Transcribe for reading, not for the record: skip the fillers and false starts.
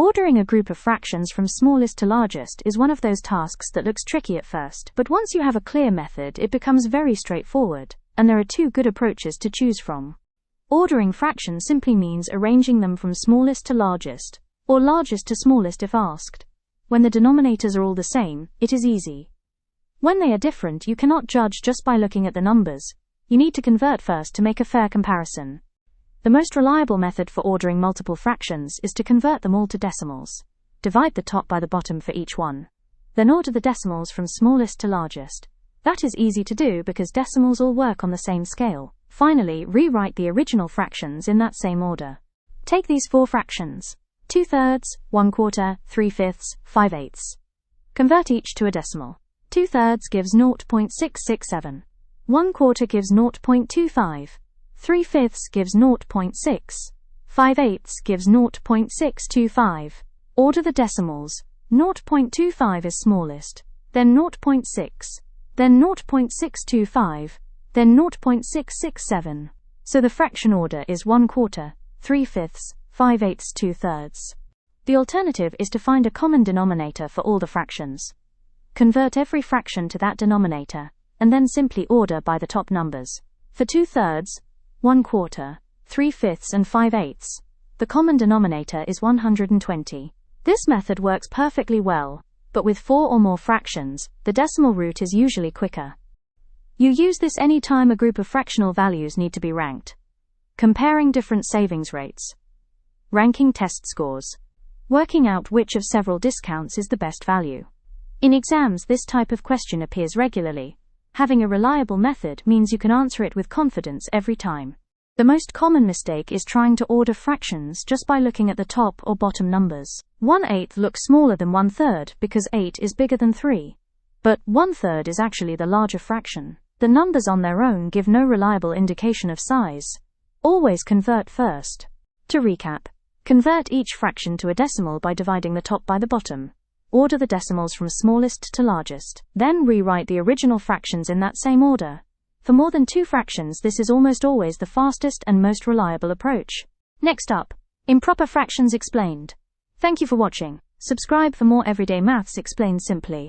Ordering a group of fractions from smallest to largest is one of those tasks that looks tricky at first, but once you have a clear method, it becomes very straightforward, and there are two good approaches to choose from. Ordering fractions simply means arranging them from smallest to largest, or largest to smallest if asked. When the denominators are all the same, it is easy. When they are different, you cannot judge just by looking at the numbers. You need to convert first to make a fair comparison. The most reliable method for ordering multiple fractions is to convert them all to decimals. Divide the top by the bottom for each one. Then order the decimals from smallest to largest. That is easy to do because decimals all work on the same scale. Finally, rewrite the original fractions in that same order. Take these four fractions: 2/3, 1/4, 3/5, 5/8. Convert each to a decimal. 2/3 gives 0.667. 1/4 gives 0.25. 3/5 gives 0.6. 5/8 gives 0.625. Order the decimals. 0.25 is smallest, then 0.6, then 0.625, then 0.667. So the fraction order is 1/4, 3/5, 5/8, 2/3. The alternative is to find a common denominator for all the fractions. Convert every fraction to that denominator, and then simply order by the top numbers. For 2/3, 1/4, 3/5, and 5/8, the common denominator is 120. This method works perfectly well, but with 4 or more fractions, the decimal route is usually quicker. You use this any time a group of fractional values need to be ranked. Comparing different savings rates. Ranking test scores. Working out which of several discounts is the best value. In exams, this type of question appears regularly. Having a reliable method means you can answer it with confidence every time. The most common mistake is trying to order fractions just by looking at the top or bottom numbers. 1/8 looks smaller than 1/3 because 8 is bigger than 3. But 1/3 is actually the larger fraction. The numbers on their own give no reliable indication of size. Always convert first. To recap, convert each fraction to a decimal by dividing the top by the bottom. Order the decimals from smallest to largest. Then rewrite the original fractions in that same order. For more than 2 fractions, this is almost always the fastest and most reliable approach. Next up, improper fractions explained. Thank you for watching. Subscribe for more everyday maths explained simply.